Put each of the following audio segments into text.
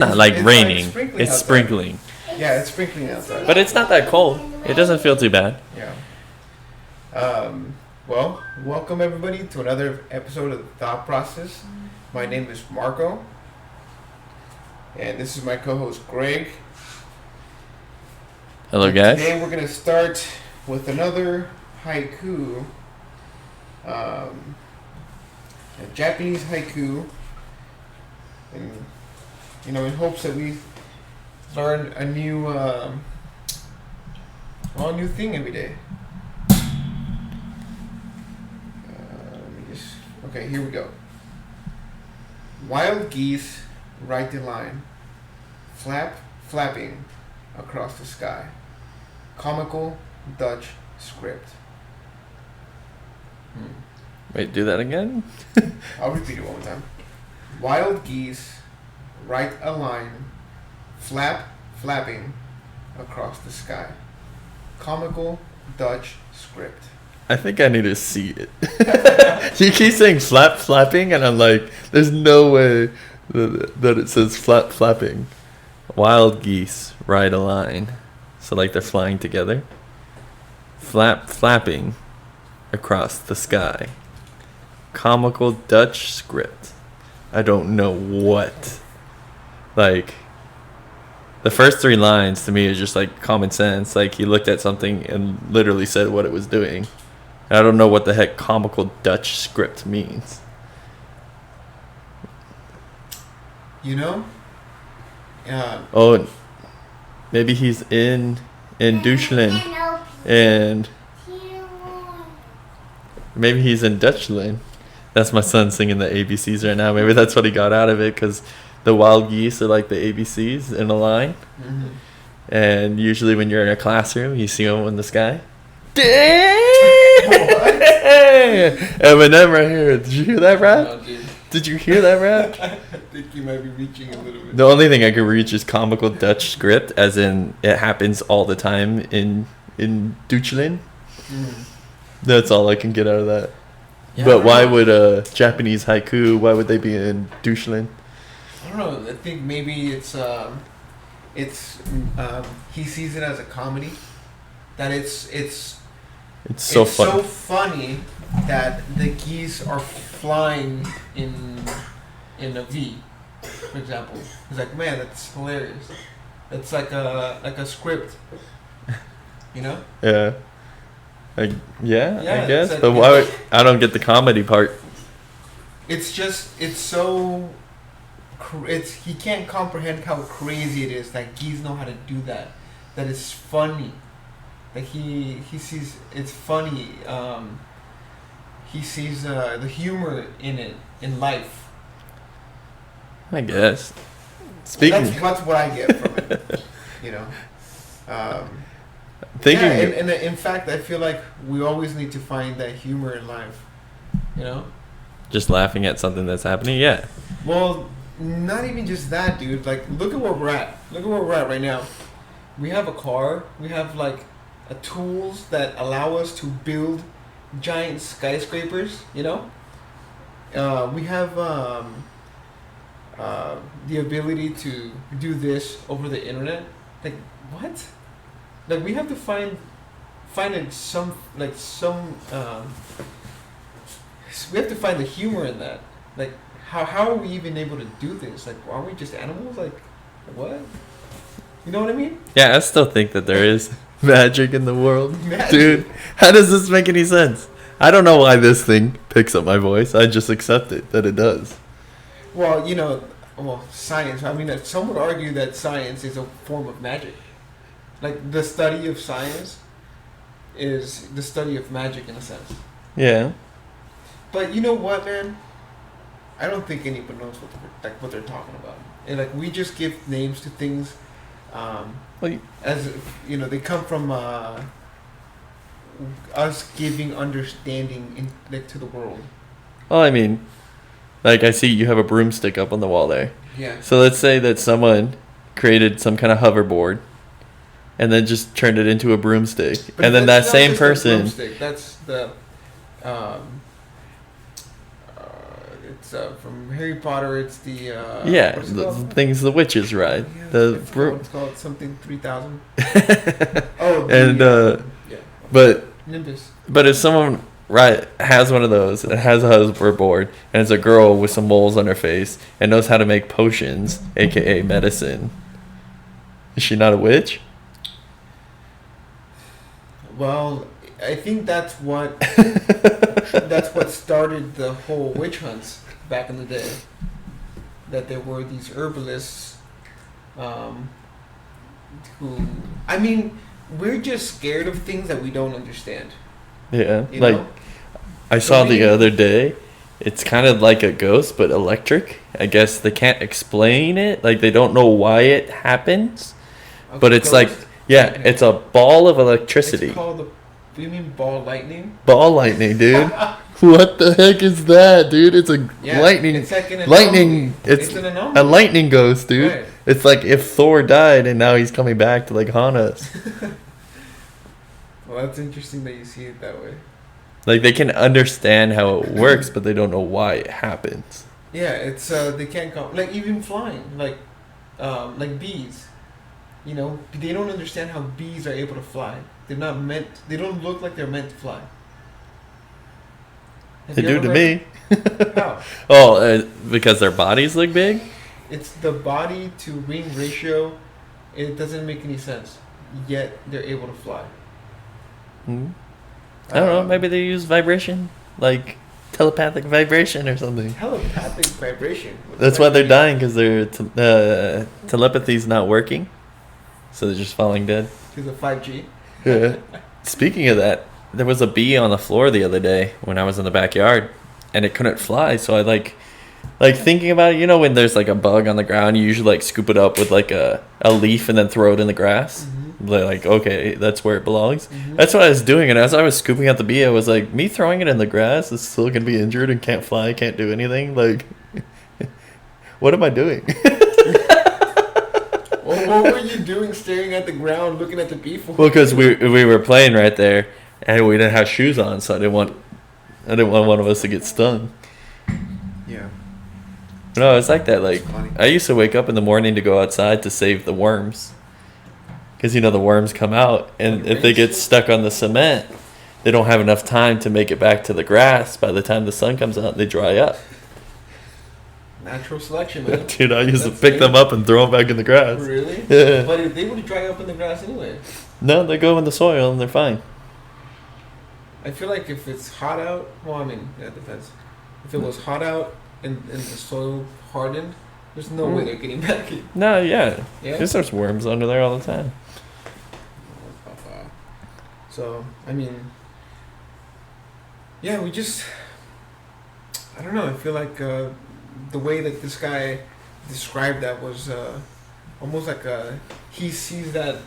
not like It's raining. like sprinkling It's outside. sprinkling. Yeah, it's sprinkling outside. But it's not that cold. It doesn't feel too bad. Yeah. Well, welcome everybody to another episode of the Thought Process. My name is Marco, and this is my co-host Greg. Hello, And guys. Today we're gonna start with another haiku, a Japanese haiku, and in hopes that we learn a new, new thing every day. Okay, here we go. Wild geese ride the line, flapping across the sky. Comical Dutch script. Wait, do that again? I'll repeat it one more time. Wild geese ride a line, flapping across the sky. Comical Dutch script. I think I need to see it. You keep saying flapping, and I'm like, there's no way that it says flapping. Wild geese ride a line. So like they're flying together. Flapping across the sky. Comical Dutch script. I don't know what. Like, the first three lines to me is just like common sense. Like he looked at something and literally said what it was doing. I don't know what the heck comical Dutch script means. You know? Oh, maybe he's in Deutschland, and maybe he's in Dutchland. That's my son singing the ABCs right now. Maybe that's what he got out of it, because the wild geese are like the ABCs in a line. Mm-hmm. And usually when you're in a classroom, you see them in the sky. Eminem right here. Did you hear that rap? No, dude. Did you hear that rap? I think you might be reaching a little bit. The only thing I could reach is comical Dutch script, as in it happens all the time in Deutschland. Mm. That's all I can get out of that. Yeah, But why know. would a Japanese haiku, why would they be in Deutschland? I don't know. I think maybe it's he sees it as a comedy. That it's So it's fun. so funny that the geese are flying in a V, for example. He's like, man, that's hilarious. It's like a script, you know? Yeah. I Yeah, guess. it's like- But why would, I don't get the comedy part. It's so. He can't comprehend how crazy it is that geese know how to do that. That it's funny. Like he sees it's funny. He sees the humor in it in life. I guess. Speaking, That's what I get from it. You know. thinking, Yeah, and in fact, I feel like we always need to find that humor in life. You know. just laughing at something that's happening. Yeah. Well, not even just that, dude. Like, look at where we're at. Look at where we're at right now. We have a car. We have like tools that allow us to build giant skyscrapers. You know. We have the ability to do this over the internet. Like, what? Like, we have to find it some. We have to find the humor in that. Like, how are we even able to do this? Like, are we just animals? Like, what? You know what I mean? Yeah, I still think that there is magic in the world. Magic. Dude, how does this make any sense? I don't know why this thing picks up my voice. I just accept it that it does. Well, science. I mean, some would argue that science is a form of magic. Like, the study of science is the study of magic in a sense. Yeah. But you know what, man? I don't think anyone knows what they're talking about. And like, we just give names to things, as they come from us giving understanding to the world. Well, I mean, like I see you have a broomstick up on the wall there. Yeah. So let's say that someone created some kind of hoverboard and then just turned it into a broomstick. But And then that that's not same just a person. broomstick. That's the from Harry Potter. It's the Yeah, what's it the called? things the witches ride. Yeah, The it's called something 3000. and Yeah, but Nimbus. if someone has one of those and has a hoverboard and is a girl with some moles on her face and knows how to make potions, aka medicine, is she not a witch? Well, I think that's what started the whole witch hunts back in the day. That there were these herbalists, who, I mean, we're just scared of things that we don't understand. Yeah, You like know? I saw the we- other day. It's kind of like a ghost, but electric. I guess they can't explain it. Like they don't know why it happens. A But it's like, ghost. yeah, Okay. it's a ball of electricity. It's called you mean ball lightning? Ball lightning, dude. What the heck is that, dude? It's a lightning. It's like an Lightning. anomaly. It's an anomaly. a lightning ghost, dude. Right. It's like if Thor died and now he's coming back to like haunt us. Well, that's interesting that you see it that way. Like they can understand how it works, but they don't know why it happens. Yeah, it's they can't come like even flying like bees. You know, they don't understand how bees are able to fly. They're not meant. They don't look like they're meant to fly. Have They you do ever to heard- me. How? Oh, because their bodies look big? It's the body to wing ratio. It doesn't make any sense. Yet they're able to fly. Hmm. I don't know. Maybe they use vibration, like telepathic vibration or something. Telepathic vibration. That's why they're dying, because their telepathy's not working. So they're just falling dead. To the 5G. Yeah. Speaking of that, there was a bee on the floor the other day when I was in the backyard, and it couldn't fly. So I like thinking about it. You know, when there's like a bug on the ground, you usually like scoop it up with like a leaf and then throw it in the grass. Like, okay, that's where it belongs. That's what I was doing, and as I was scooping out the bee, I was like, me throwing it in the grass is still gonna be injured and can't fly, can't do anything. Like, what am I doing? Well, what were you doing staring at the ground looking at the bee for? Well, because we were playing right there, and we didn't have shoes on, so I didn't want one of us to get stung. Yeah. No, it's like that. Like, Funny. I used to wake up in the morning to go outside to save the worms, because you know the worms come out, and if they get stuck on the cement, they don't have enough time to make it back to the grass. By the time the sun comes out, they dry up. Natural selection, man. Dude, I used to That's pick them it. up and throw them back in the grass. Really? Yeah. But if they would dry up in the grass anyway. No, they go in the soil and they're fine. I feel like if it's hot out, well, I mean, that depends. If it was hot out and the soil hardened, there's no way they're getting back in. No, yeah. Yeah? There's worms under there all the time. So, I mean, yeah, we just, I don't know, I feel like the way that this guy described that was almost like he sees that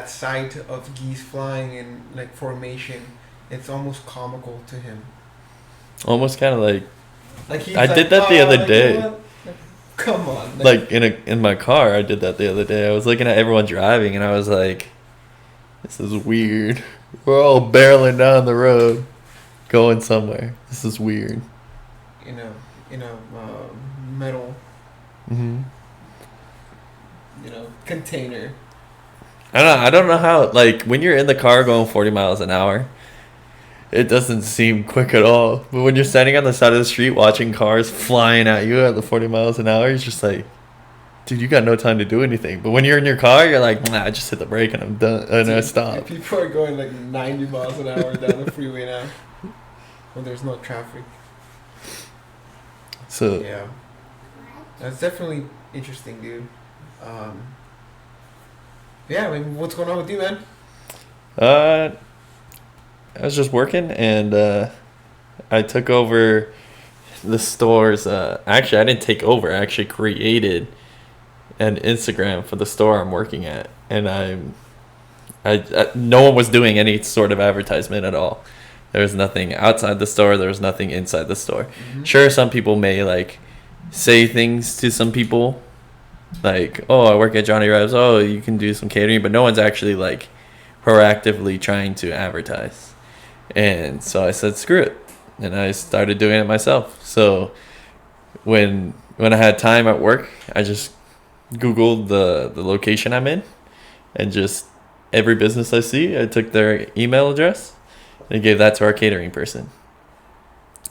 sight of geese flying in like formation. It's almost comical to him. Almost kind of Like he's I did that the other like, day. you know what? Like, come on. like in my car. I did that the other day. I was looking at everyone driving, and I was like, "This is weird. We're all barreling down the road, going somewhere. This is weird." Metal, Hmm. container. I don't know how. Like when you're in the car going 40 miles an hour, it doesn't seem quick at all. But when you're standing on the side of the street watching cars flying at you at the 40 miles an hour, it's just like, dude, you got no time to do anything. But when you're in your car, you're like, nah, I just hit the brake and I'm done, and I Dude, stop. People are going like 90 miles an hour down the freeway now when there's no traffic. So Yeah. That's definitely interesting, dude. Yeah, I mean, what's going on with you, man? I was just working, and I took over the store's. Actually, I didn't take over. I actually created an Instagram for the store I'm working at, and I no one was doing any sort of advertisement at all. There was nothing outside the store. There was nothing inside the store. Mm-hmm. Sure, some people may like say things to some people, like, "Oh, I work at Johnny Rebs. Oh, you can do some catering," but no one's actually like proactively trying to advertise. And so I said, screw it. and I started doing it myself. So when I had time at work, I just Googled the location I'm in, and just every business I see, I took their email address and gave that to our catering person.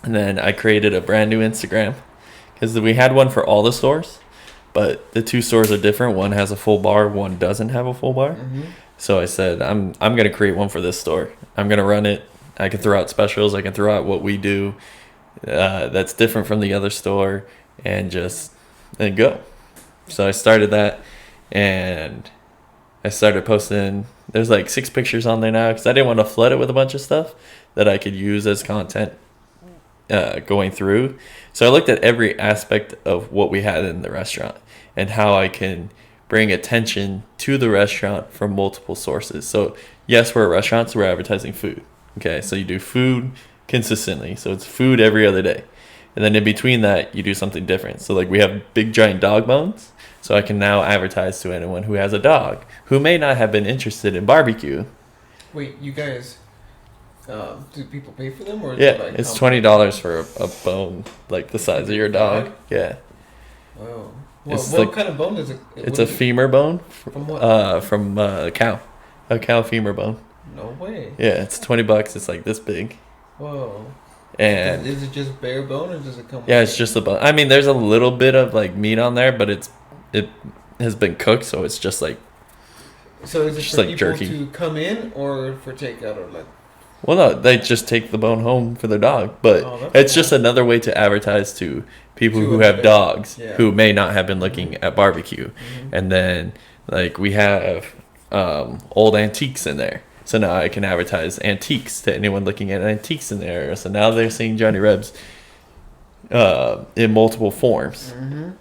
And then I created a brand new Instagram because we had one for all the stores, but the two stores are different. One has a full bar, one doesn't have a full bar. Mm-hmm. So I said, I'm gonna create one for this store. I'm gonna run it. I can throw out specials. I can throw out what we do that's different from the other store, and go. So I started that, and I started posting. There's like 6 pictures on there now because I didn't want to flood it with a bunch of stuff that I could use as content going through. So I looked at every aspect of what we had in the restaurant and how I can bring attention to the restaurant from multiple sources. So yes, we're a restaurant, so we're advertising food. Okay, so you do food consistently. So it's food every other day. And then in between that, you do something different. So like we have big giant dog bones. So I can now advertise to anyone who has a dog who may not have been interested in barbecue. Wait, you guys, do people pay for them, or is Yeah, it like it's $20 for a bone like the size of your dog. Yeah. Oh. It's What like- kind of bone is it? It's a femur bone From what? from a cow. A cow femur bone. No way. Yeah, it's $20. It's like this big. Whoa. And Is it just bare bone, or does it come? yeah, it's just a bone. I mean, there's a little bit of like meat on there, but it has been cooked, so it's just like, So is it just for like people jerky. to come in or for takeout, or like? well, no, they just take the bone home for their dog. But Oh, that's it's cool. just another way to advertise to people To who other have people. dogs Yeah. who may not have been looking at barbecue. Mhm. And then like we have old antiques in there. So now I can advertise antiques to anyone looking at antiques in the area. So now they're seeing Johnny Rebs in multiple forms, Mhm.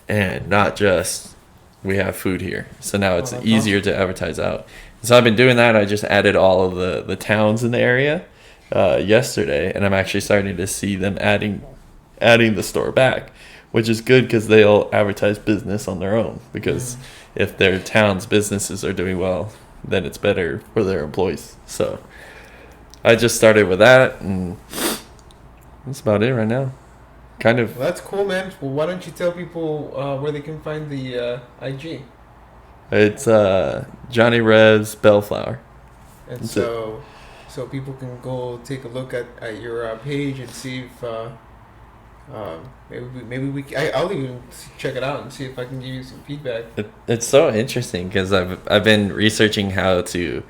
and not just we have food here. So now it's that's easier to advertise out. So I've been doing that. I just added all of the towns in the area yesterday, and I'm actually starting to see them adding the store back, which is good because they'll advertise business on their own. Because if their town's businesses are doing well, then it's better for their employees. So I just started with that, and that's about it right now. Kind of. Well, that's cool, man. Well, why don't you tell people where they can find the IG? It's Johnny Rev's Bellflower. And That's so people can go take a look at your page and see if I'll even check it out and see if I can give you some feedback. It's so interesting because I've been researching how to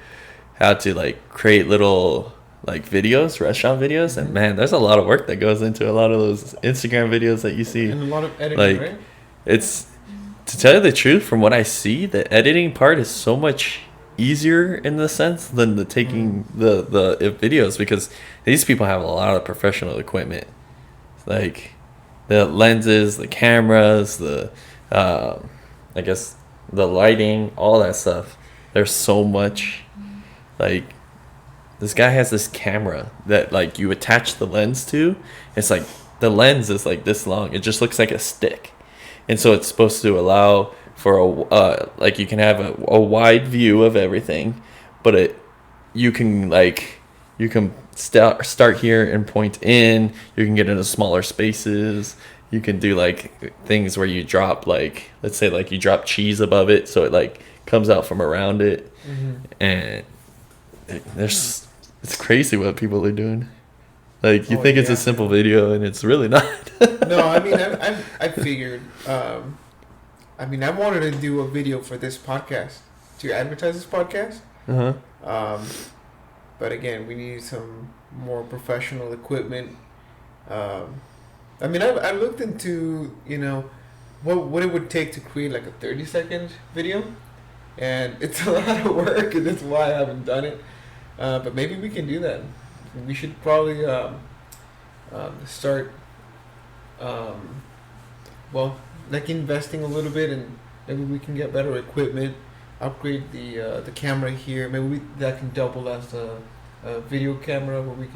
like create little like videos, restaurant videos, and man, there's a lot of work that goes into a lot of those Instagram videos that you see. And a lot of editing, Like, right? It's, to tell you the truth, from what I see, the editing part is so much easier in the sense than the taking the videos, because these people have a lot of professional equipment, like the lenses, the cameras, the I guess the lighting, all that stuff. There's so much. Like, this guy has this camera that like you attach the lens to. It's like the lens is like this long. It just looks like a stick, and so it's supposed to allow for a like you can have a wide view of everything, but you can start here and point in. You can get into smaller spaces. You can do like things where you drop, like, let's say like you drop cheese above it, so it like comes out from around it, and it's crazy what people are doing. Like, you think it's a simple video, and it's really not. No, I mean, I figured. I mean, I wanted to do a video for this podcast to advertise this podcast. But again, we need some more professional equipment. I mean, I looked into, what it would take to create like a 30-second video, and it's a lot of work, and that's why I haven't done it. But maybe we can do that. We should probably start, like investing a little bit, and maybe we can get better equipment, upgrade the camera here. Maybe that can double as a video camera where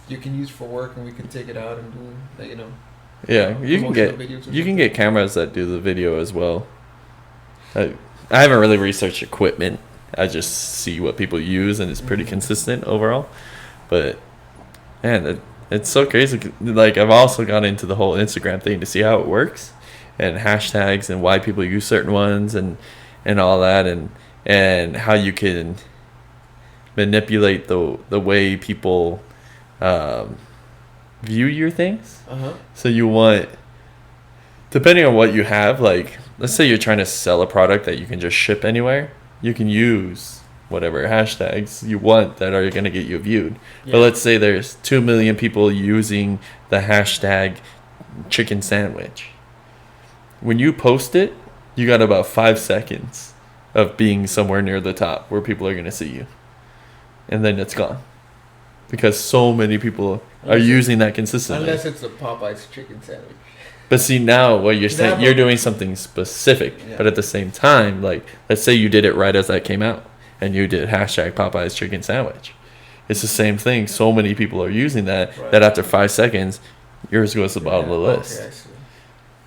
you can use for work, and we can take it out and do, Yeah, you can promotional videos or get something. cameras that do the video as well. I haven't really researched equipment. I just see what people use, and it's pretty consistent overall. But Man, it's so crazy. Like, I've also got into the whole Instagram thing to see how it works, and hashtags, and why people use certain ones, and all that, and how you can manipulate the way people view your things. So you want, depending on what you have, like, let's say you're trying to sell a product that you can just ship anywhere, you can use whatever hashtags you want that are going to get you viewed. But let's say there's 2 million people using the hashtag chicken sandwich. When you post it, you got about 5 seconds of being somewhere near the top where people are going to see you. And then it's gone. Because so many people are using that consistently. Unless it's a Popeye's chicken sandwich. But see, now what you're saying, you're doing something specific. Yeah. But at the same time, like, let's say you did it right as that came out, and you did hashtag Popeye's chicken sandwich. It's the same thing. So many people are using that, that after 5 seconds, yours goes to the bottom of the list. Okay, I see.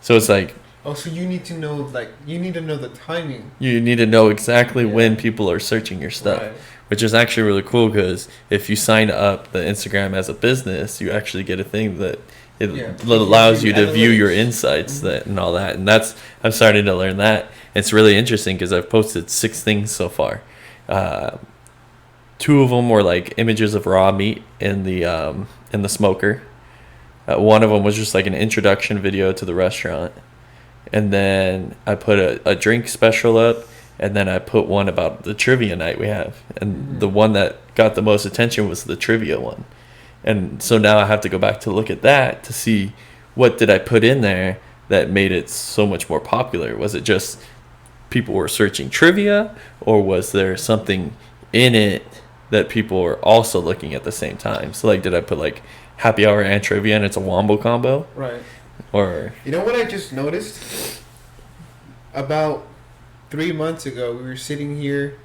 So it's like... Oh, so you need to know, like, you need to know the timing. You need to know exactly when people are searching your stuff. Right. Which is actually really cool, because if you sign up the Instagram as a business, you actually get a thing that it allows you to view your insights that and all that. And I'm starting to learn that. It's really interesting because I've posted 6 things so far. 2 of them were like images of raw meat in the smoker. One of them was just like an introduction video to the restaurant. And then I put a drink special up. And then I put one about the trivia night we have. And the one that got the most attention was the trivia one. And so now I have to go back to look at that to see what did I put in there that made it so much more popular. Was it just people were searching trivia? Or was there something in it that people were also looking at the same time? So, like, did I put, like, happy hour and trivia and it's a wombo combo? Right. Or... You know what I just noticed? About 3 months ago, we were sitting here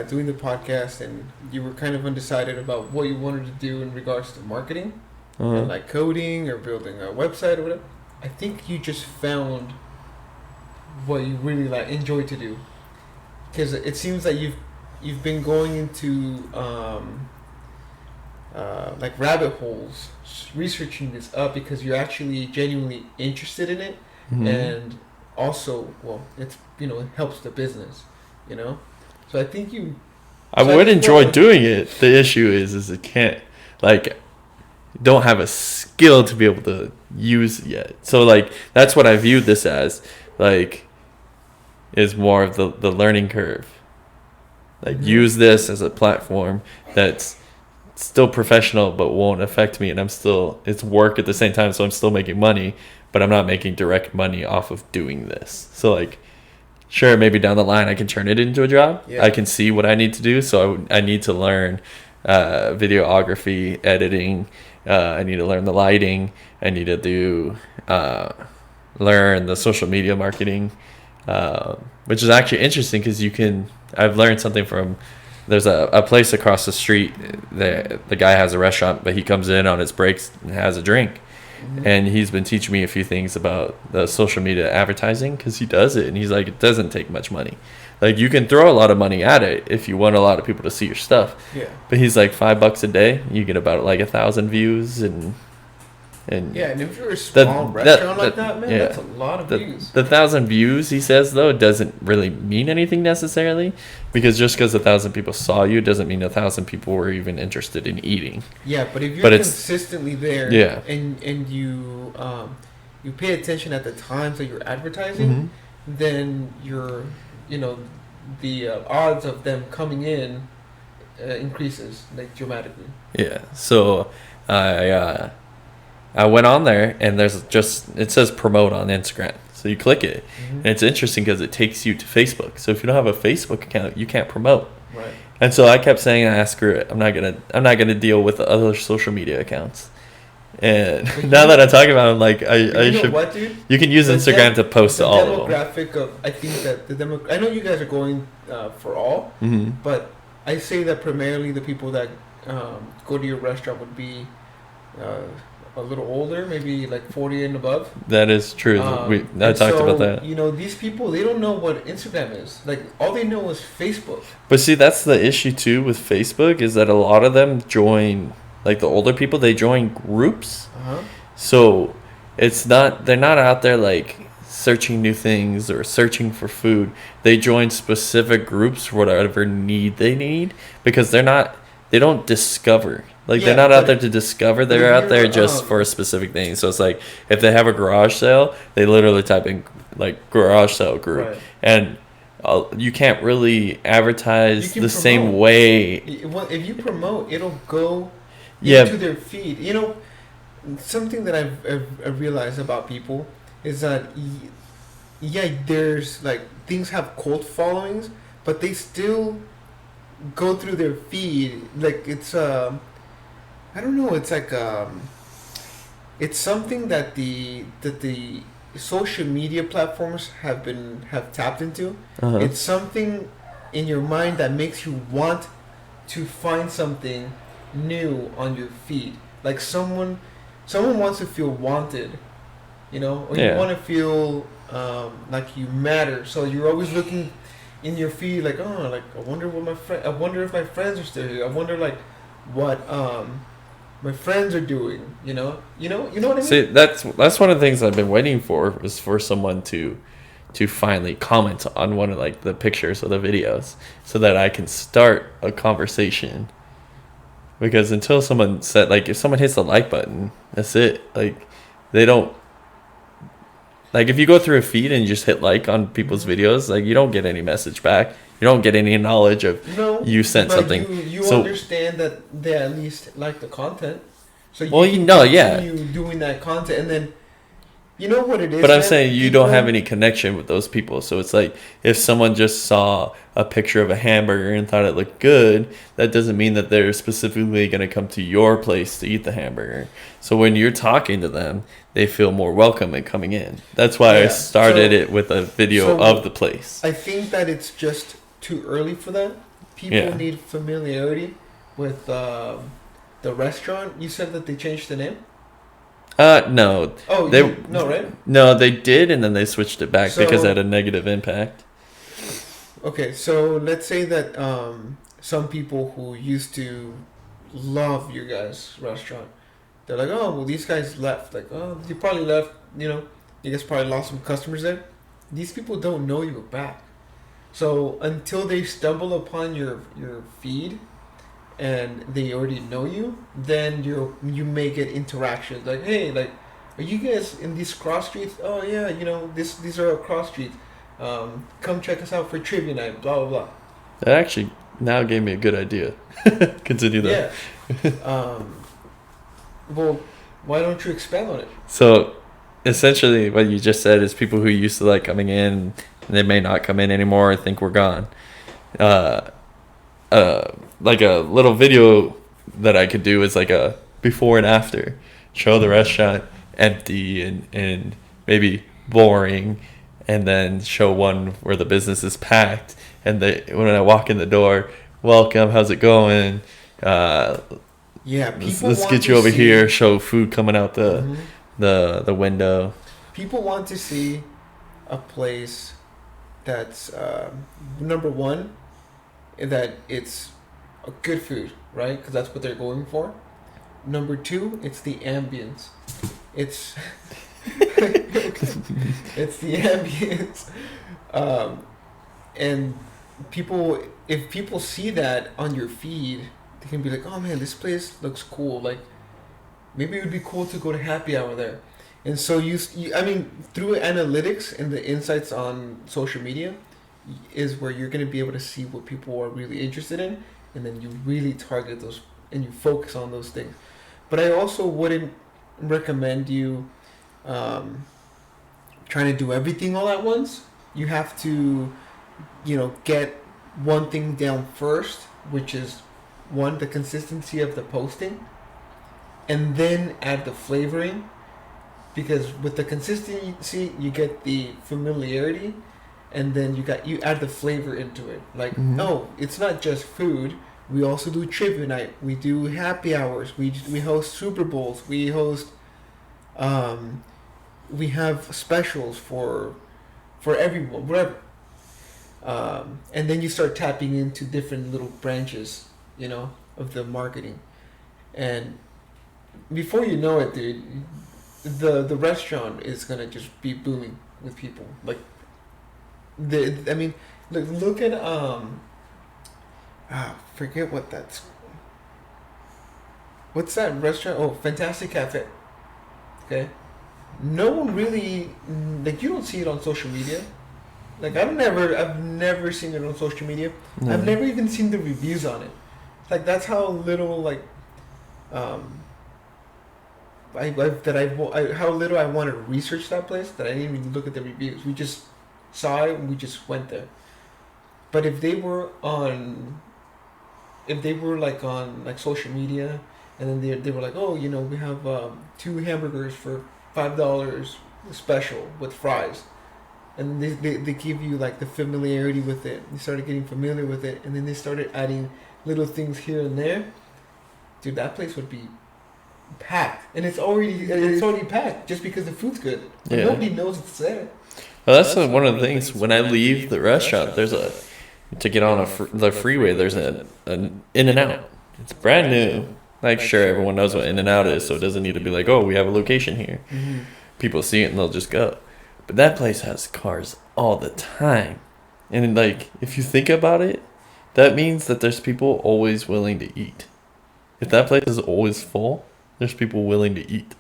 doing the podcast, and you were kind of undecided about what you wanted to do in regards to marketing, and like coding or building a website or whatever. I think you just found what you really like enjoy to do, because it seems like you've been going into like rabbit holes, researching this up because you're actually genuinely interested in it, and also, well, it's, you know, it helps the business, you know. So I think I would enjoy doing it. The issue is it can't, like, don't have a skill to be able to use it yet. So, like, that's what I viewed this as, like, is more of the learning curve. Like, use this as a platform that's still professional but won't affect me, and it's work at the same time, so I'm still making money, but I'm not making direct money off of doing this. So, like, sure, maybe down the line I can turn it into a job. I can see what I need to do, so I need to learn videography, editing. I need to learn the lighting. I need to do learn the social media marketing, which is actually interesting because I've learned something from, there's a place across the street. The guy has a restaurant, but he comes in on his breaks and has a drink. And he's been teaching me a few things about the social media advertising, because he does it, and he's like, it doesn't take much money. Like, you can throw a lot of money at it if you want a lot of people to see your stuff. Yeah. But he's like, $5 a day, you get about like 1,000 views, and yeah, and if you're a small restaurant like that, man, that's a lot of views. The 1,000 views, he says, though, doesn't really mean anything necessarily, because just because 1,000 people saw you doesn't mean 1,000 people were even interested in eating. Yeah, but if you're consistently there, and you pay attention at the times that you're advertising, then the odds of them coming in increases, like, dramatically. Yeah. So I went on there, and it says promote on Instagram. So you click it, and it's interesting because it takes you to Facebook. So if you don't have a Facebook account, you can't promote. Right. And so I kept saying, screw it. I'm not gonna deal with the other social media accounts. And now that I talk about it, I'm like, I should. What, dude? You can use Instagram to post to all of them. Demographic of, I think that I know you guys are going for all, but I say that primarily the people that go to your restaurant would be a little older, maybe like 40 and above. That is true. I talked about that. You know, these people, they don't know what Instagram is. Like, all they know is Facebook. But see, that's the issue too with Facebook, is that a lot of them join like the older people, they join groups. Uh-huh. So they're not out there like searching new things or searching for food. They join specific groups for whatever need they need, because they don't discover. Like Yeah, they're not out but- there to discover. but They're if out there you're, just for a specific thing. So it's like if they have a garage sale, they literally type in like garage sale group, Right. and you can't really advertise You can the same promote. way. Well, if you promote, it'll go Yeah. into their feed. You know, something that I've realized about people is that yeah, there's like things have cult followings, but they still go through their feed. Like it's I don't know. It's like it's something that the social media platforms have tapped into. Uh-huh. It's something in your mind that makes you want to find something new on your feed. Like someone wants to feel wanted, you know, or Yeah. you want to feel like you matter. So you're always looking in your feed, like, oh, like I wonder if my friends are still here. I wonder like what my friends are doing. You know what I mean? See, that's one of the things I've been waiting for, is for someone to finally comment on one of like the pictures or the videos, so that I can start a conversation. Because until someone said, like, if someone hits the like button, that's it. Like, they don't, like, if you go through a feed and you just hit like on people's videos, like, you don't get any message back. You don't get any knowledge of No, you sent but something. You So- understand that they at least like the content, so Well, you know, yeah. continue doing that content, and then you know what it is. But I'm man? saying you don't People- have any connection with those people. So it's like if someone just saw a picture of a hamburger and thought it looked good, that doesn't mean that they're specifically going to come to your place to eat the hamburger. So when you're talking to them, they feel more welcome in coming in. That's why I Yeah, started so- it with a video so of the place. I think that it's just too early for that. People Yeah. need familiarity with the restaurant. You said that they changed the name. No. Oh, They- no, right? No, they did, and then they switched it back because So- it had a negative impact. Okay, so let's say that some people who used to love your guys' restaurant, they're like, oh, well, these guys left. Like, oh, you probably left, you know, you guys probably lost some customers there. These people don't know you were back. So until they stumble upon your feed and they already know you, then you may get interactions like, hey, like, are you guys in these cross streets? Oh yeah, you know, these are our cross streets. Come check us out for trivia night. Blah blah blah. That actually now gave me a good idea. Continue that. Yeah. Well, why don't you expand on it? So, essentially, what you just said is people who used to like coming in, and they may not come in anymore. I think we're gone. Like a little video that I could do is like a before and after. Show the restaurant empty and maybe boring, and then show one where the business is packed. And when I walk in the door, welcome, how's it going? Yeah, people Let's want get to you over see- here. Show food coming out Mhm. the window. People want to see a place that's number one, that it's a good food, right? Because that's what they're going for. Number two, it's the ambience. It's it's the ambience, and if people see that on your feed, they can be like, oh man, this place looks cool. Like maybe it would be cool to go to happy hour there. And so I mean, through analytics and the insights on social media is where you're going to be able to see what people are really interested in, and then you really target those and you focus on those things. But I also wouldn't recommend you trying to do everything all at once. You have to, get one thing down first, which is one, the consistency of the posting, and then add the flavoring. Because with the consistency, you get the familiarity, and then you add the flavor into it. Like, Mhm. no, it's not just food. We also do trivia night. We do happy hours. We host Super Bowls. We host, we have specials for everyone, whatever. And then you start tapping into different little branches, of the marketing. and before you know it, dude, the restaurant is gonna just be booming with people. Like I mean, look at forget what that's. What's that restaurant? Oh, Fantastic Cafe. Okay, no one really like, you don't see it on social media. Like I've never seen it on social media. No. I've never even seen the reviews on it. Like that's how little like um how little I wanted to research that place that I didn't even look at the reviews. We just saw it and we just went there. But if they were like on like social media, and then they were like, oh, we have 2 hamburgers for $5 special with fries, and they give you like the familiarity with it. They started getting familiar with it, and then they started adding little things here and there. Dude, that place would be packed, and it's already packed just because the food's good. But Yeah. nobody knows it's there. Well, that's one of the things. When I leave the restaurant, there's to get on the freeway. There's an In-N-Out. It's brand new. Like, sure, everyone knows what In-N-Out is, so it doesn't need to be like, oh, we have a location here. Mm-hmm. People see it and they'll just go. But that place has cars all the time, and like, if you think about it, that means that there's people always willing to eat. If that place is always full, there's people willing to eat.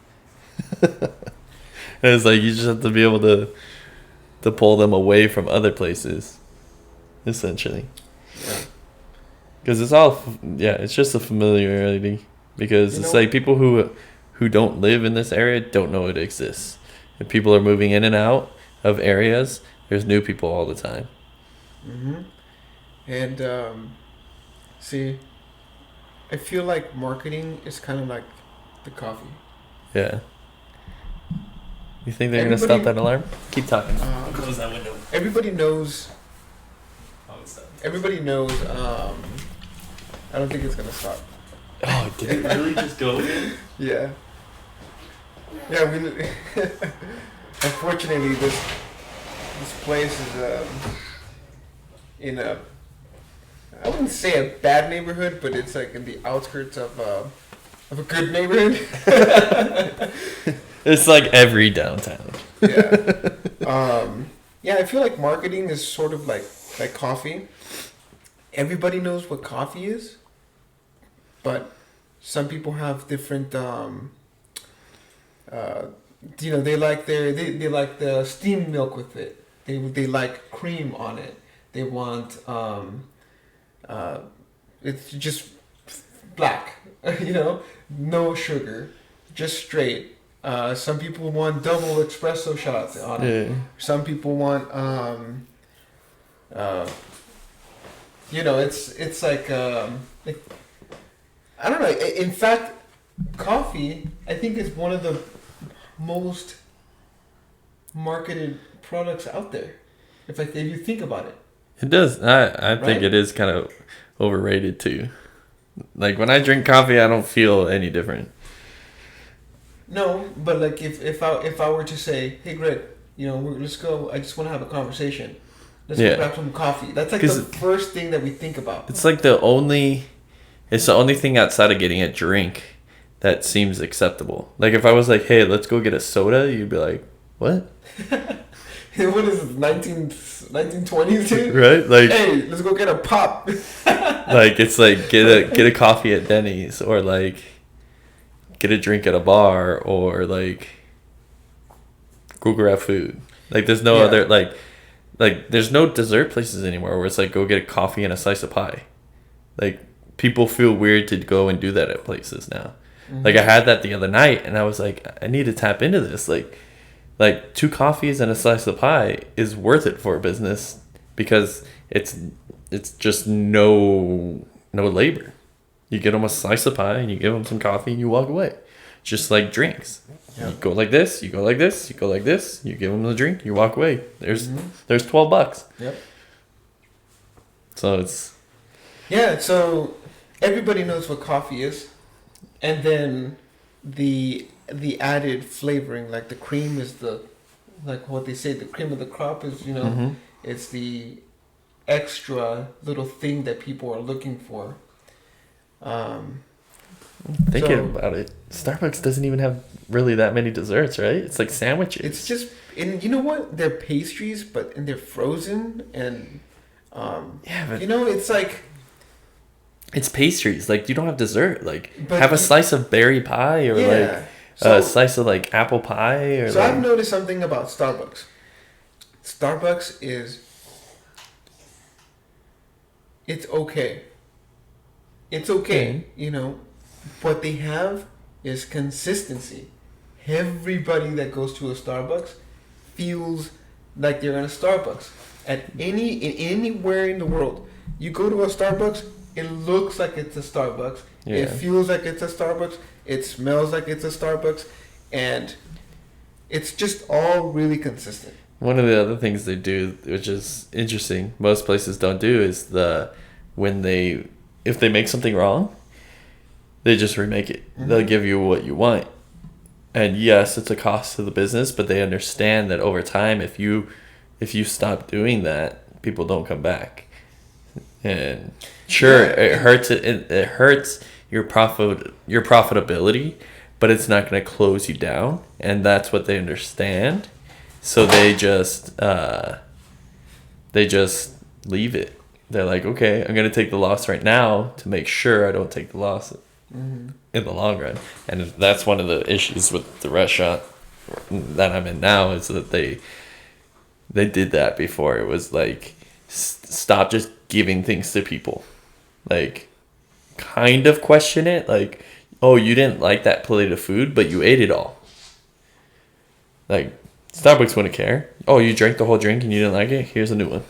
And it's like, you just have to be able to pull them away from other places, essentially. Because it's all, it's just a familiarity. Because it's like people who don't live in this area don't know it exists. If people are moving in and out of areas, there's new people all the time. Mm-hmm. And see, I feel like marketing is kind of like the coffee. Yeah. You think they're going to stop that alarm? Keep talking. Close that window. Everybody knows. Everybody knows. I don't think it's going to stop. Oh, did it really just go again? Yeah. Yeah, unfortunately, this place is in a, I wouldn't say a bad neighborhood, but it's like in the outskirts of a good neighborhood. It's like every downtown. Yeah. Yeah, I feel like marketing is sort of like coffee. Everybody knows what coffee is, but some people have different. They like they like the steamed milk with it. They like cream on it. They want it's just black, no sugar, just straight. Some people want double espresso shots on it. Yeah. Some people want it's like I don't know. In fact, coffee, I think, is one of the most marketed products out there. If you think about it. It does. I think Right? it is kind of overrated too. Like, when I drink coffee, I don't feel any different. No, but like if I were to say, hey, Greg, let's go. I just want to have a conversation. Let's Yeah. go grab some coffee. That's like the 'Cause first thing that we think about. It's like it's the only thing outside of getting a drink that seems acceptable. Like, if I was like, hey, let's go get a soda, you'd be like, what? What is it, 1920s, dude? Right? Like, Hey, let's go get a pop. like, it's like, get a coffee at Denny's, or like get a drink at a bar, or like go grab food. Like, there's no Yeah. other like there's no dessert places anymore where it's like, go get a coffee and a slice of pie. Like, people feel weird to go and do that at places now. Mm-hmm. Like, I had that the other night, and I was like, I need to tap into this. Like 2 coffees and a slice of pie is worth it for a business, because it's just no labor. You get them a slice of pie and you give them some coffee and you walk away. Just like drinks. Yeah. You go like this, you go like this, you go like this, you give them the drink, you walk away. There's $12. Yep. So it's Yeah, so everybody knows what coffee is, and then the added flavoring, like the cream is like what they say, the cream of the crop is, Mhm. it's the extra little thing that people are looking for. Thinking So- about it, Starbucks doesn't even have really that many desserts, right? It's like sandwiches. It's just, and you know what? They're pastries, and they're frozen, and yeah, but it's like. it's pastries. Like you don't have dessert. Like But have a you- slice of berry pie or like So, a slice of like apple pie or so like I've noticed something about Starbucks. Starbucks is. It's okay. It's okay, What they have is consistency. Everybody that goes to a Starbucks feels like they're in a Starbucks. Anywhere in the world, you go to a Starbucks, it looks like it's a Starbucks. Yeah. It feels like it's a Starbucks. It smells like it's a Starbucks, and it's just all really consistent. One of the other things they do, which is interesting, most places don't do, is if they make something wrong, they just remake it. Mm-hmm. They'll give you what you want. And yes, it's a cost to the business, but they understand that over time, if you stop doing that, people don't come back. And sure, it hurts it hurts your profitability, but it's not going to close you down, and that's what they understand. So they just leave it. They're like, okay, I'm going to take the loss right now to make sure I don't take the loss in the long run. And that's one of the issues with the restaurant that I'm in now, is that they did that before. It was like, stop just giving things to people. Like, kind of question it. Like, oh, you didn't like that plate of food, but you ate it all. Like, Starbucks wouldn't care. Oh, you drank the whole drink and you didn't like it? Here's a new one.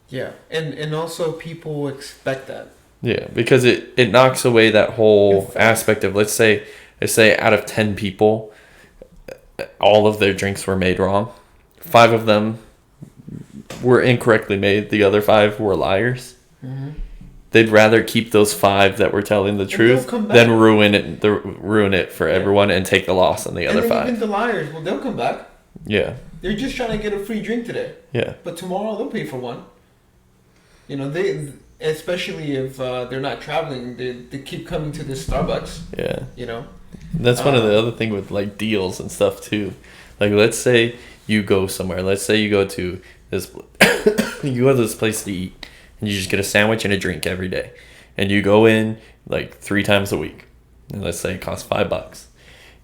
Yeah, and also people expect that. Yeah, because it knocks away that whole aspect of, let's say out of 10 people, all of their drinks were made wrong. 5 of them were incorrectly made. The other 5 were liars. Mm-hmm. They'd rather keep those 5 that were telling the truth come back. than ruin it for everyone and take the loss on the other And then 5. even the liars, well, they'll come back. Yeah, They're just trying to get a free drink today, yeah, but tomorrow they'll pay for one. They, especially if they're not traveling, they keep coming to this Starbucks. yeah. That's one of the other thing with like deals and stuff too. Like, let's say you go somewhere. Let's say you go to this place to eat, and you just get a sandwich and a drink every day, and you go in like 3 times a week. And let's say it costs $5.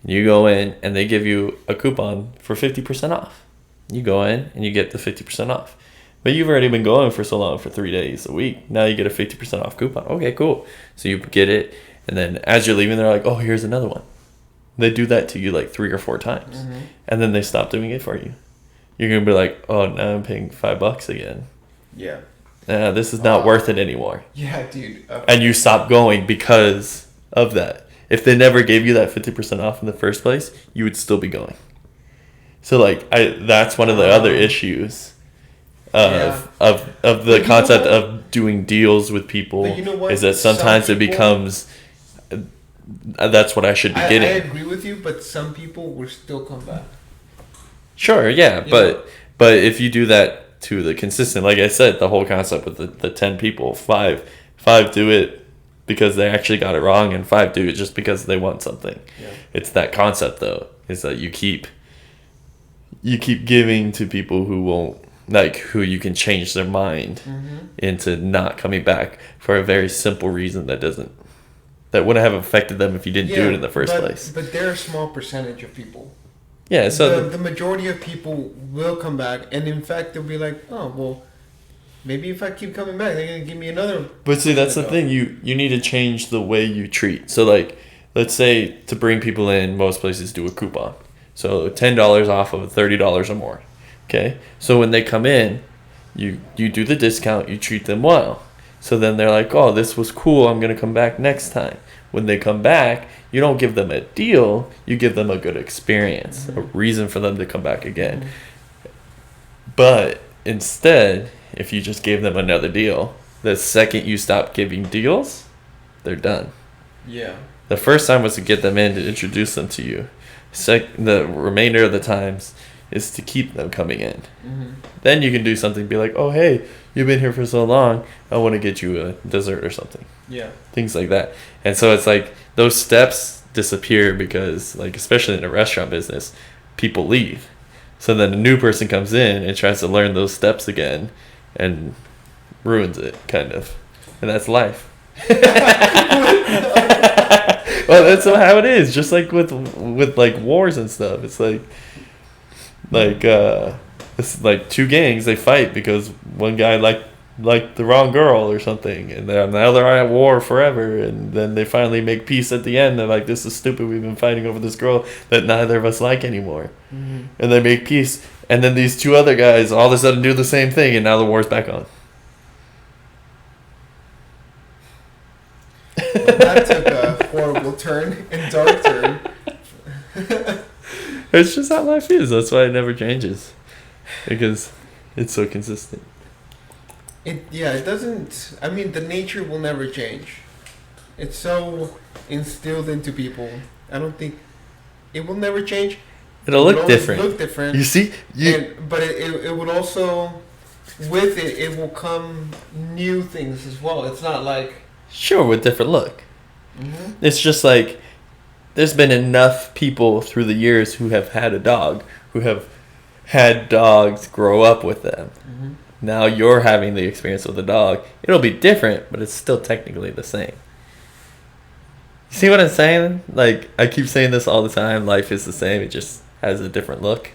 And you go in and they give you a coupon for 50% off. You go in and you get the 50% off. But you've already been going for so long, for 3 days a week. Now you get a 50% off coupon. Okay, cool. So you get it, and then as you're leaving, they're like, oh, here's another one. They do that to you like 3 or 4 times. Mm-hmm. And then they stop doing it for you. You're going to be like, oh, now I'm paying $5 again. Yeah. This is not worth it anymore. Yeah, dude. And you stop going because of that. If they never gave you that 50% off in the first place, you would still be going. So like, that's one of the other issues of the But you concept know what? of doing deals with people, But you know what? is that sometimes Some it people- becomes, that's what I should be I getting. agree with you, but some people will still come back. Sure, yeah, You but if you do that to the consistent, like I said, the whole concept with the 10 people, 5 do it because they actually got it wrong, and 5 do it just because they want something. Yeah. It's that concept though, is that you keep giving to people who won't, like, who you can change their mind Mm-hmm. into not coming back for a very simple reason that wouldn't have affected them if you didn't do it in the first place. But they're a small percentage of people. Yeah, so the majority of people will come back, and in fact, they'll be like, oh, well, maybe if I keep coming back, they're going to give me another. but see, that's the thing. You need to change the way you treat. So, like, let's say to bring people in, most places do a coupon. So $10 off of $30 or more. Okay? So when they come in, you do the discount, you treat them well. So then they're like, oh, this was cool, I'm going to come back next time. When they come back, you don't give them a deal, you give them a good experience, a reason for them to come back again. But instead, if you just gave them another deal, the second you stop giving deals, they're done. Yeah. The first time was to get them in to introduce them to you. The remainder of the times, is to keep them coming in. Mm-hmm. Then you can do something, be like, oh, hey, you've been here for so long, I want to get you a dessert or something. Yeah. Things like that. And so it's like those steps disappear because, like, especially in the restaurant business, people leave. So then a new person comes in and tries to learn those steps again and ruins it, kind of. And that's life. Well, that's how it is. Just like with like wars and stuff. It's it's like two gangs, they fight because one guy liked the wrong girl or something, and now they're at war forever, and then they finally make peace at the end. They're like, this is stupid, we've been fighting over this girl that neither of us like anymore. Mm-hmm. And they make peace, and then these two other guys all of a sudden do the same thing, and now the war's back on. Well, that took a horrible turn and dark turn. It's just how life is. That's why it never changes, because it's so consistent. It doesn't. I mean, the nature will never change. It's so instilled into people. I don't think it will never change. It'll look different. Look different. You see, but it would also, with it will come new things as well. It's not like. Sure, with different look. Mm-hmm. It's just like there's been enough people through the years who have had a dog, who have had dogs grow up with them. Mm-hmm. Now you're having the experience with a dog. It'll be different, but it's still technically the same. You see what I'm saying? Like, I keep saying this all the time. Life is the same. It just has a different look.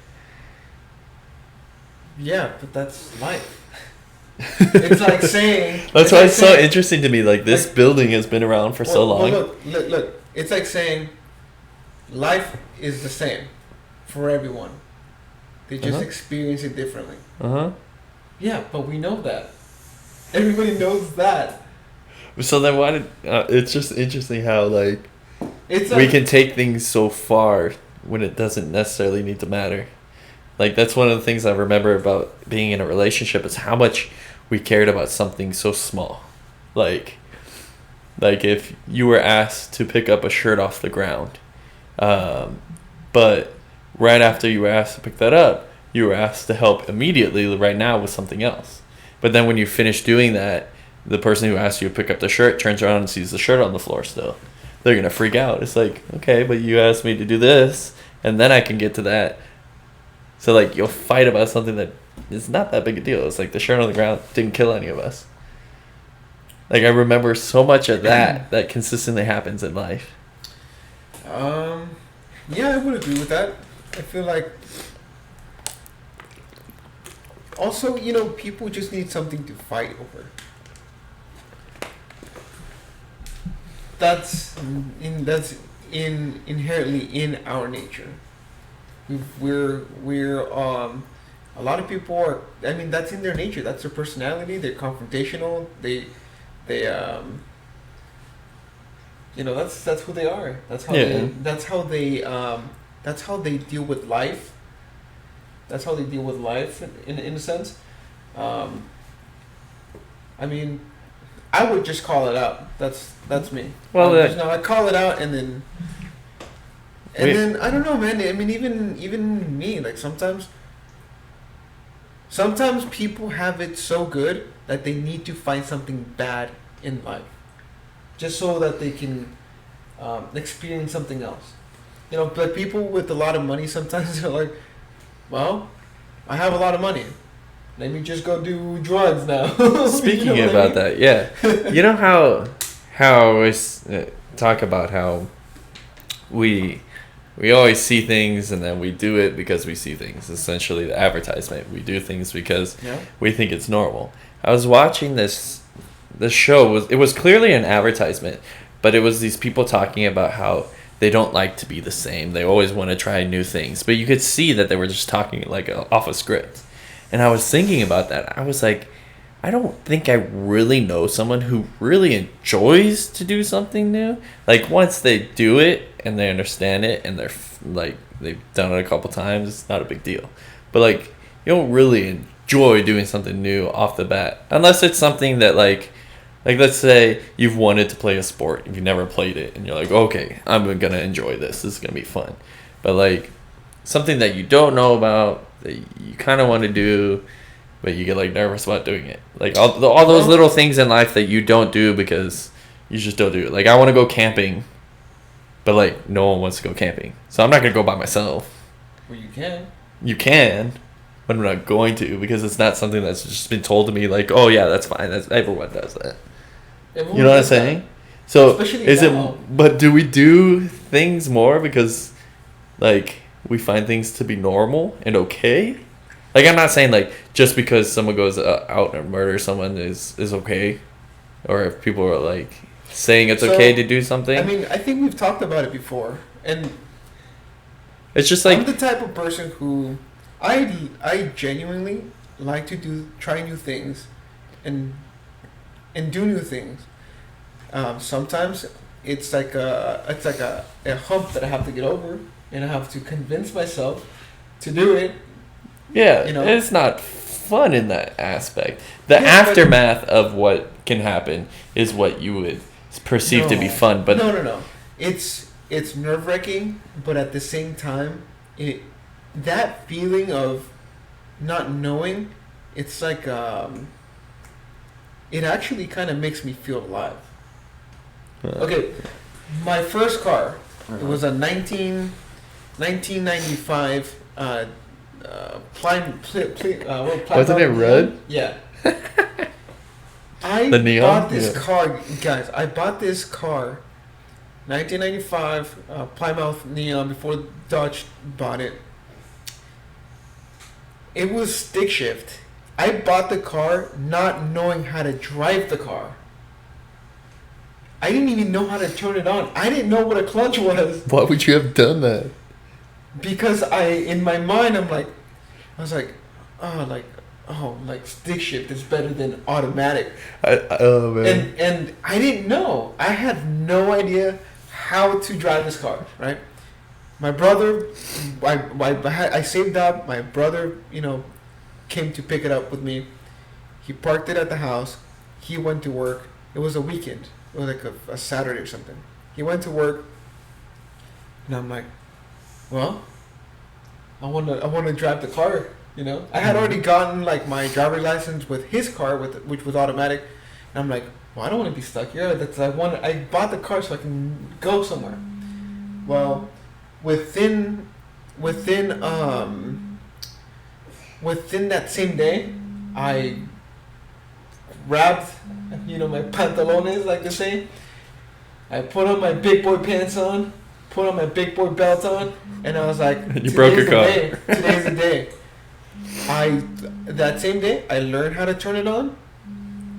Yeah, but that's life. It's like saying. That's why it's so interesting to me. Like, this building has been around for so long. Well, look. It's like saying life is the same for everyone. They just experience it differently. Yeah, but we know that. Everybody knows that. So then why did... it's just interesting how, like, it's we can take things so far when it doesn't necessarily need to matter. Like, that's one of the things I remember about being in a relationship is how much we cared about something so small. Like if you were asked to pick up a shirt off the ground, but right after you were asked to pick that up, you were asked to help immediately right now with something else. But then when you finish doing that, the person who asked you to pick up the shirt turns around and sees the shirt on the floor still. They're going to freak out. It's like, okay, but you asked me to do this, and then I can get to that. So, like, you'll fight about something that is not that big a deal. It's like the shirt on the ground didn't kill any of us. Like, I remember so much of that consistently happens in life. Yeah, I would agree with that. I feel like... Also, people just need something to fight over. That's inherently in our nature. We're a lot of people are. I mean, that's in their nature. That's their personality. They're confrontational. They that's who they are. That's how they deal with life. That's how they deal with life in a sense. I mean, I would just call it out. That's me. Well, I call it out and then I don't know, man. I mean, even me, like sometimes people have it so good that they need to find something bad in life, just so that they can experience something else. But people with a lot of money sometimes are like, well, I have a lot of money. Let me just go do drugs now. Speaking about that, yeah. You know how I always talk about how we always see things and then we do it because we see things. Essentially, the advertisement. We do things because we think it's normal. I was watching this show. It was clearly an advertisement, but it was these people talking about how they don't like to be the same. They always want to try new things. But you could see that they were just talking like off a script. And I was thinking about that. I was like, I don't think I really know someone who really enjoys to do something new. Like, once they do it and they understand it and they're like, they've done it a couple times, it's not a big deal. But like, you don't really enjoy doing something new off the bat. Unless it's something that like let's say you've wanted to play a sport and you've never played it and you're like, okay, I'm going to enjoy this. This is going to be fun. But like, something that you don't know about that you kind of want to do, but you get like nervous about doing it. Like all those little things in life that you don't do because you just don't do it. Like I want to go camping, but like no one wants to go camping, so I'm not gonna go by myself. Well, you can. You can, but I'm not going to because it's not something that's just been told to me. Like, oh yeah, that's fine. That's everyone does that. Everyone You know what I'm does that. saying? So Especially is now. it? But do we do things more because, like, we find things to be normal and okay? Like, I'm not saying like just because someone goes out and murders someone is okay, or if people are like saying it's So, okay to do something. I mean, I think we've talked about it before, and It's just I'm like the type of person who I genuinely like to try new things, and do new things. Sometimes it's like a hump that I have to get over, and I have to convince myself to do it. yeah, you know? it's not fun in that aspect. The Yeah, but- aftermath of what can happen is what you would perceive to be No. fun, but No. It's nerve wracking, but at the same time, that feeling of not knowing, it's like it actually kind of makes me feel alive. Okay, my first car, it was a 1995 Wasn't it red? Yeah. I The neon? bought this Yeah. car, guys. I bought this car, 1995 Plymouth Neon before Dodge bought it. It was stick shift. I bought the car not knowing how to drive the car. I didn't even know how to turn it on. I didn't know what a clutch was. why would you have done that? Because in my mind, I was like, like stick shift is better than automatic. Oh man. And I didn't know. I had no idea how to drive this car, right? My brother, I saved up. My brother, came to pick it up with me. He parked it at the house. He went to work. It was a weekend. It was like a Saturday or something. He went to work, and I'm like, well, I want to drive the car. I had already gotten like my driver's license with his car, which was automatic, and I'm like, well, I don't want to be stuck here. I bought the car so I can go somewhere. Well, within that same day, I grabbed, my pantalones, like they say. I put on my big boy pants on, put on my big boy belt on, and I was like, You broke your car. Today's the day. That same day, I learned how to turn it on.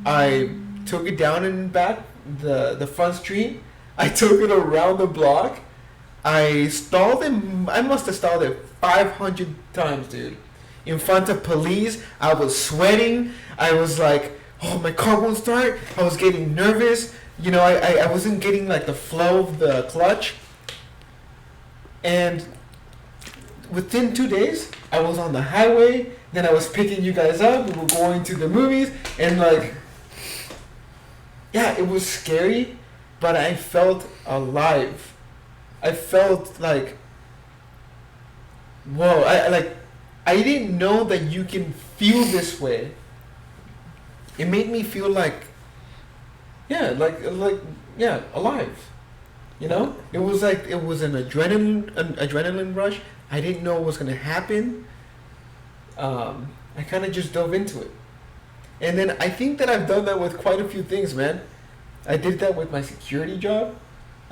I took it down and back the front street. I took it around the block. I stalled it. I must have stalled it 500 times, dude. In front of police, I was sweating. I was like, oh, my car won't start. I was getting nervous. I wasn't getting like the flow of the clutch. And within 2 days, I was on the highway. Then I was picking you guys up. We were going to the movies. And like, yeah, it was scary, but I felt alive. I felt like, whoa, I didn't know that you can feel this way. It made me feel like, alive. It was like it was an adrenaline rush. I didn't know what was gonna happen. I kind of just dove into it, and then I think that I've done that with quite a few things, man. I did that with my security job.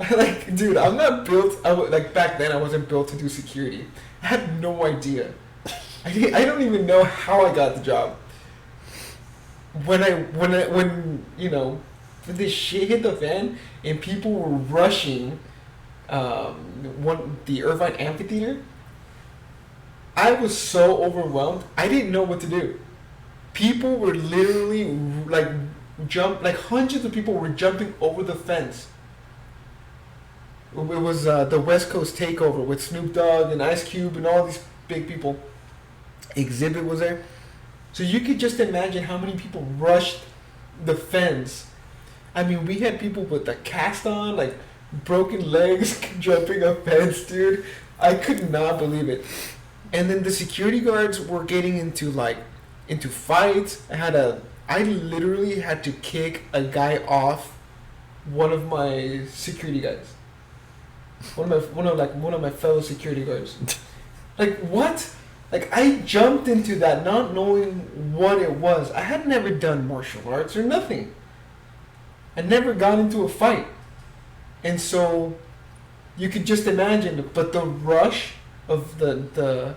Like, dude, I'm not built. Back then, I wasn't built to do security. I had no idea. I don't even know how I got the job. When this shit hit the fan and people were rushing, the Irvine Amphitheater, I was so overwhelmed. I didn't know what to do. People were literally hundreds of people were jumping over the fence. It was the West Coast Takeover with Snoop Dogg and Ice Cube and all these big people. Exhibit was there. So you could just imagine how many people rushed the fence. I mean, we had people with a cast on, like broken legs, jumping a fence, dude. I could not believe it. And then the security guards were getting into fights. I literally had to kick a guy off one of my security guys. One of my fellow security guards. Like what? Like I jumped into that not knowing what it was. I had never done martial arts or nothing. I never got into a fight. And so you could just imagine, but the rush of the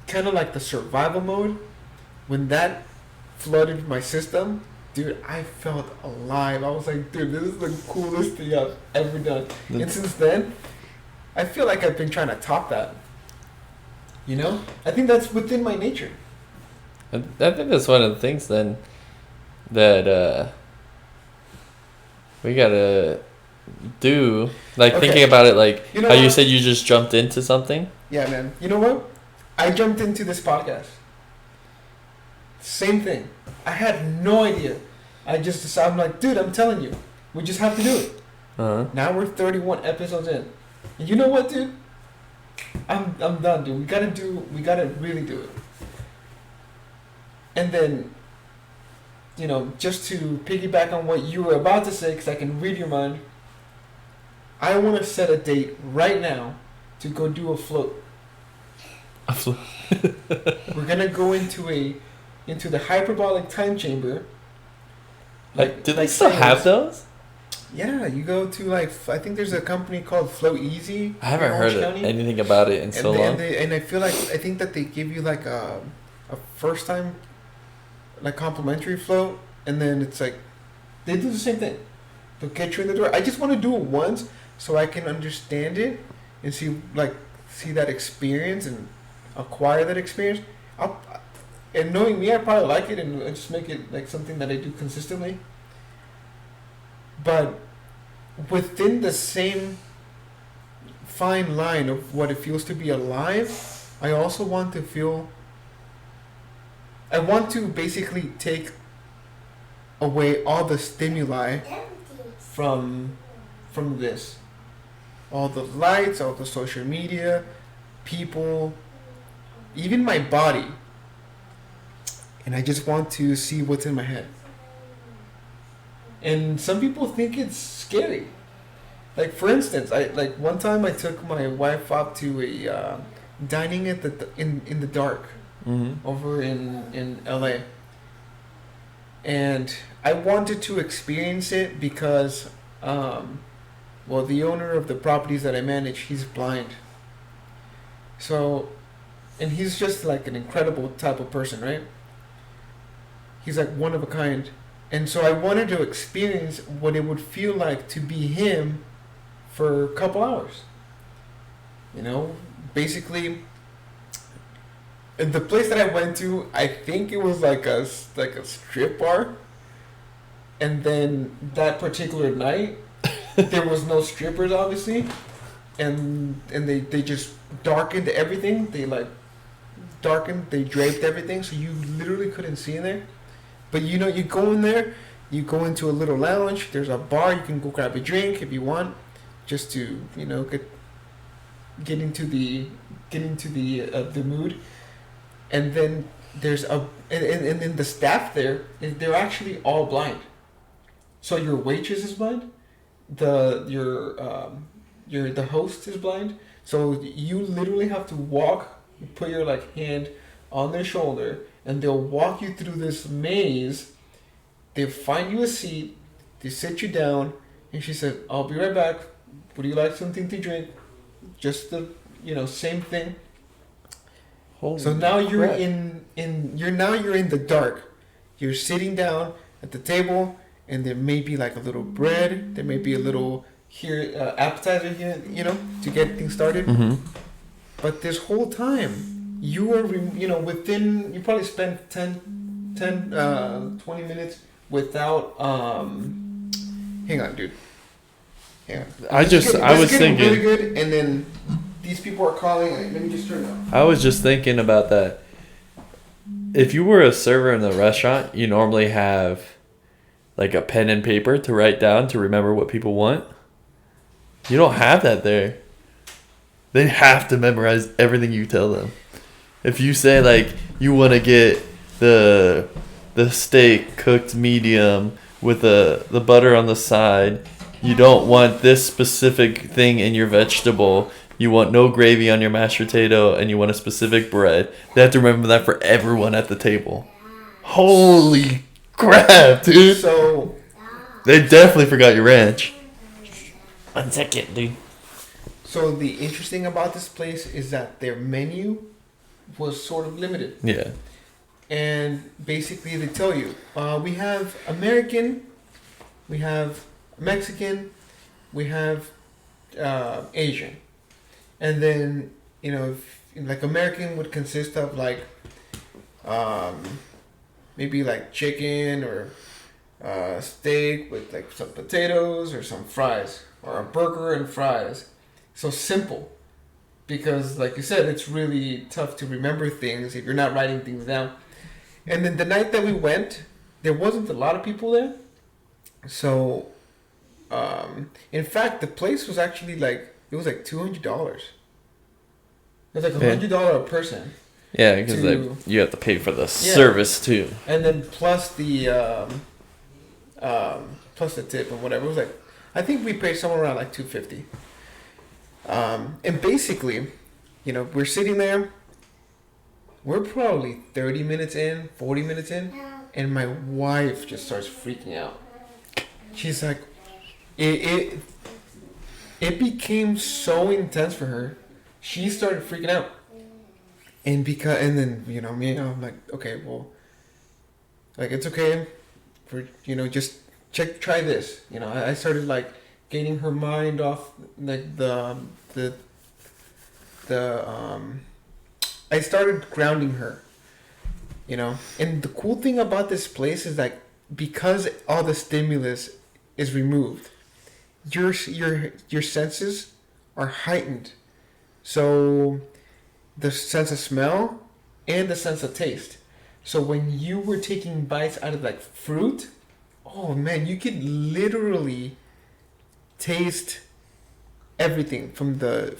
kind of like the survival mode, when that flooded my system, dude, I felt alive. I was like, dude, this is the coolest thing I've ever done. And since then, I feel like I've been trying to top that. You know? I think that's within my nature. I think that's one of the things then that we gotta do. Like Okay. thinking about it, like You know how you what? said you just jumped into something. Yeah, man. You know what? I jumped into this podcast. Same thing. I had no idea. I just decided, I'm like, dude, I'm telling you, we just have to do it. Uh-huh. Now we're 31 episodes in. And you know what, dude? I'm done, dude. We gotta really do it. And then, you know, just to piggyback on what you were about to say, because I can read your mind, I want to set a date right now to go do a float. We're gonna go into the hyperbolic time chamber. Like, do they still have those? Yeah, you go to I think there's a company called Flow Easy. I haven't in heard Orange County. anything about it in so long. And I feel like I think that they give you like a first time like complimentary float, and then it's like they do the same thing. They'll get you in the door. I just want to do it once so I can understand it and see that experience and acquire that experience. And knowing me, I probably like it and I just make it like something that I do consistently. But within the same fine line of what it feels to be alive, I also want to feel. I want to basically take away all the stimuli from this. All the lights, all the social media, people, even my body. And I just want to see what's in my head. And some people think it's scary. Like for instance, one time I took my wife out to a dining at in the dark over in LA. And I wanted to experience it because the owner of the properties that I manage, he's blind. So, and he's just like an incredible type of person, right? He's like one of a kind. And so I wanted to experience what it would feel like to be him for a couple hours. You know, basically, and the place that I went to, I think it was like a strip bar. And then that particular night, there was no strippers, obviously, and they just darkened everything. They they draped everything, so you literally couldn't see in there. But you know, you go in there, you go into a little lounge. There's a bar. You can go grab a drink if you want, just to get into the mood. And then there's and then the staff there, they're actually all blind. So your waitress is blind, the host is blind. So you literally have to put your hand on their shoulder, and they'll walk you through this maze. They find you a seat, they sit you down, and she said, "I'll be right back. Would you like something to drink?" Just the same thing. Holy so now you're crap. you're in the dark. You're sitting down at the table, and there may be like a little bread. There may be a little appetizer here, to get things started. Mm-hmm. But this whole time, you are, you probably spent 20 minutes without, hang on, dude. Hang on. I was thinking. Really good, and then these people are calling. Let me just turn it off. I was just thinking about that. If you were a server in the restaurant, you normally have like a pen and paper to write down to remember what people want. You don't have that there. They have to memorize everything you tell them. If you say like you want to get the steak cooked medium with the butter on the side, you don't want this specific thing in your vegetable. You want no gravy on your mashed potato, and you want a specific bread. They have to remember that for everyone at the table. Holy crap, dude! So They definitely forgot your ranch. 1 second, dude. So the interesting about this place is that their menu was sort of limited. Yeah. And basically they tell you, we have American, we have Mexican, we have Asian. And then, you know, like American would consist of like maybe like chicken or steak with like some potatoes or some fries, or a burger and fries. So simple, because like you said, it's really tough to remember things if you're not writing things down. And then the night that we went, there wasn't a lot of people there. So, in fact, the place was actually like, it was like $200. It was like $100 a person. Yeah, because like, you have to pay for the service too. And then plus the tip and whatever. It was like, I think we paid somewhere around like $250. And basically, you know, we're sitting there. We're probably 30 minutes in, 40 minutes in, and my wife just starts freaking out. She's like, it became so intense for her. She started freaking out. And then, you know, me, I'm like, okay, well, like, it's okay for, you know, just try this. You know, I started like getting her mind off like I started grounding her, you know. And the cool thing about this place is that because all the stimulus is removed, your senses are heightened. So the sense of smell and the sense of taste. So when you were taking bites out of like fruit, oh man, you could literally taste everything from the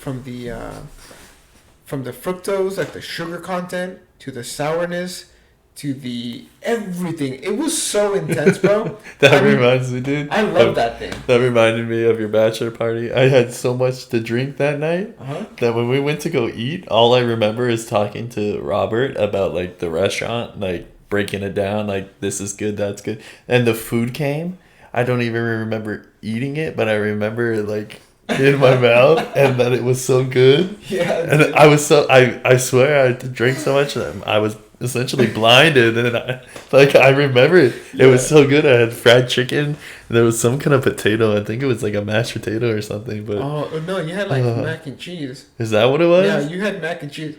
fructose, like the sugar content, to the sourness, to the everything. It was so intense, bro. Reminds me, dude. I love that thing. That reminded me of your bachelor party. I had so much to drink that night that when we went to go eat, all I remember is talking to Robert about like the restaurant, like breaking it down, like this is good, that's good. And the food came. I don't even remember eating it, but I remember like in my mouth, and that it was so good. Yeah. And I was I swear I drank so much that I was essentially blinded, and I remember it. It was so good. I had fried chicken, and there was some kind of potato. I think it was like a mashed potato or something. But oh no, you had like mac and cheese. Is that what it was? Yeah, you had mac and cheese.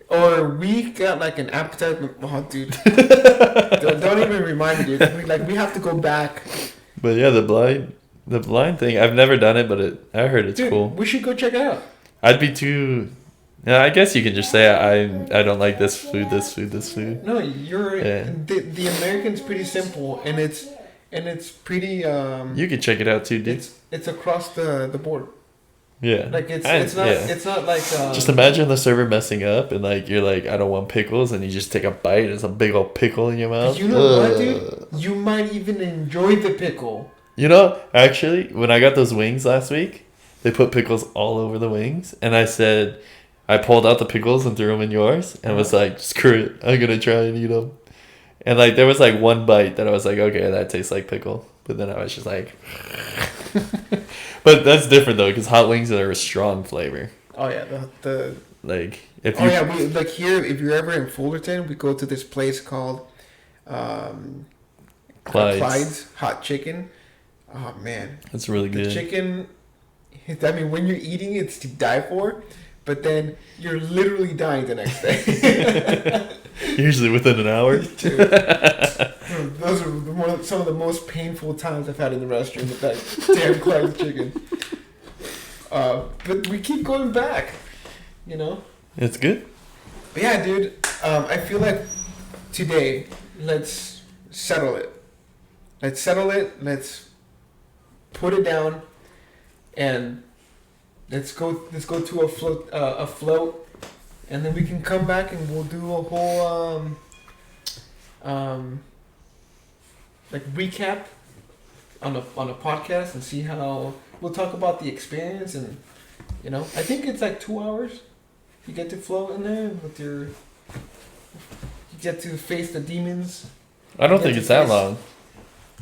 Or we got like an appetizer. Oh, dude, don't even remind me, dude. We have to go back. But yeah, the blind thing. I've never done it, but I heard it's cool. We should go check it out. I'd be too. Yeah, I guess you can just say I don't like this food. No, the American's pretty simple, and it's pretty. You could check it out too, dude. It's across the board. Yeah. Like it's not like. Just imagine the server messing up, and like you're like, I don't want pickles, and you just take a bite, and it's a big old pickle in your mouth. You know what, dude? You might even enjoy the pickle. You know, actually, when I got those wings last week, they put pickles all over the wings, and I pulled out the pickles and threw them in yours, and was like, screw it, I'm gonna try and eat them. And like there was like one bite that I was like, okay, that tastes like pickle, but then I was just like. But that's different though, because hot wings are a strong flavor. Oh yeah, the like if you. Oh yeah, we like here. If you're ever in Fullerton, we go to this place called Clyde's Hot Chicken. Oh man, that's really good. The chicken. I mean, when you're eating, it's to die for, but then you're literally dying the next day. Usually within an hour. Dude, those are some of the most painful times I've had in the restroom with that damn Clyde's chicken. But we keep going back, you know? It's good. But yeah, dude, I feel like today, let's settle it. Let's put it down and let's go to a float, and then we can come back and we'll do a whole like recap on a podcast and see how we'll talk about the experience. And I think it's like 2 hours. You get to float in there with you get to face the demons. I don't think it's that long.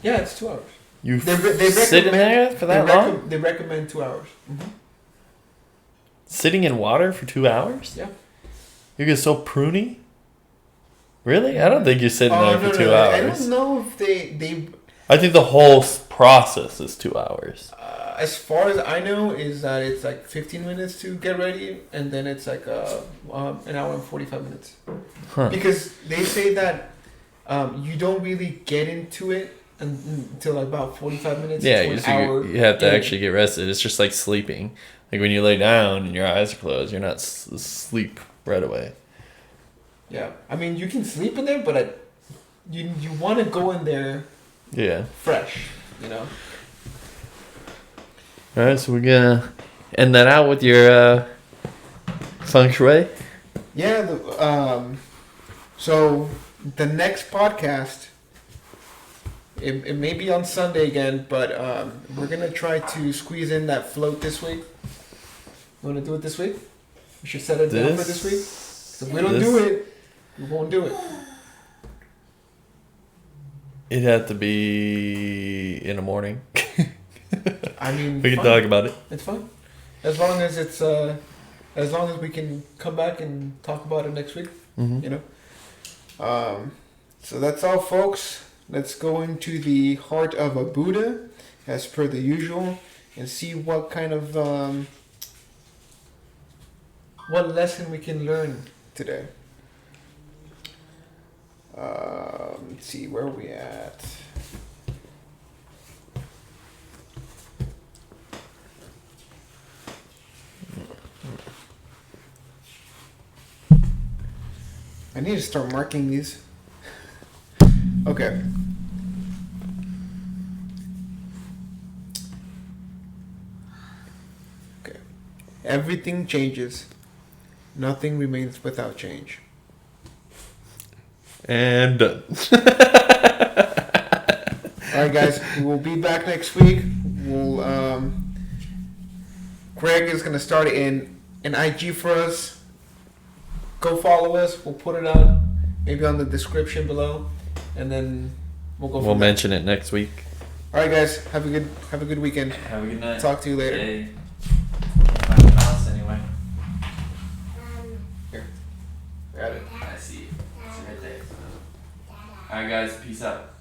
Yeah, it's 2 hours. You sit in there for that long? They recommend 2 hours. Mm-hmm. Sitting in water for 2 hours? Yeah. You get so pruny? Really? I don't think you're sitting there for 2 hours. I don't know if they. I think the whole process is 2 hours. As far as I know, is that it's like 15 minutes to get ready, and then it's like an hour and 45 minutes. Huh. Because they say that you don't really get into it until about 45 minutes. Yeah, to an hour you have to actually get rested. It's just like sleeping. Like when you lay down and your eyes are closed, you're not asleep right away. Yeah, I mean you can sleep in there, but you want to go in there. Yeah. Fresh, All right, so we're gonna end that out with your feng shui. Yeah. So the next podcast, it may be on Sunday again, but we're gonna try to squeeze in that float this week. You wanna do it this week? We should set it down for this week. If we don't do it, we won't do it. It'd have to be in the morning. I mean, we can talk about it. It's fine, as long as as long as we can come back and talk about it next week. Mm-hmm. So that's all, folks. Let's go into the heart of a Buddha, as per the usual, and see what kind of what lesson we can learn today. Let's see, where are we at? I need to start marking these. Okay. Okay. Everything changes. Nothing remains without change. And done. Alright guys, we'll be back next week. We'll Greg is gonna start an IG for us. Go follow us. We'll put it out maybe on the description below, and then we'll go. We'll mention it next week. All right, guys. Have a good weekend. Have a good night. Talk to you later. Can't find the mouse anyway. Here. Got it. I see it. It's right there. All right, guys. Peace out.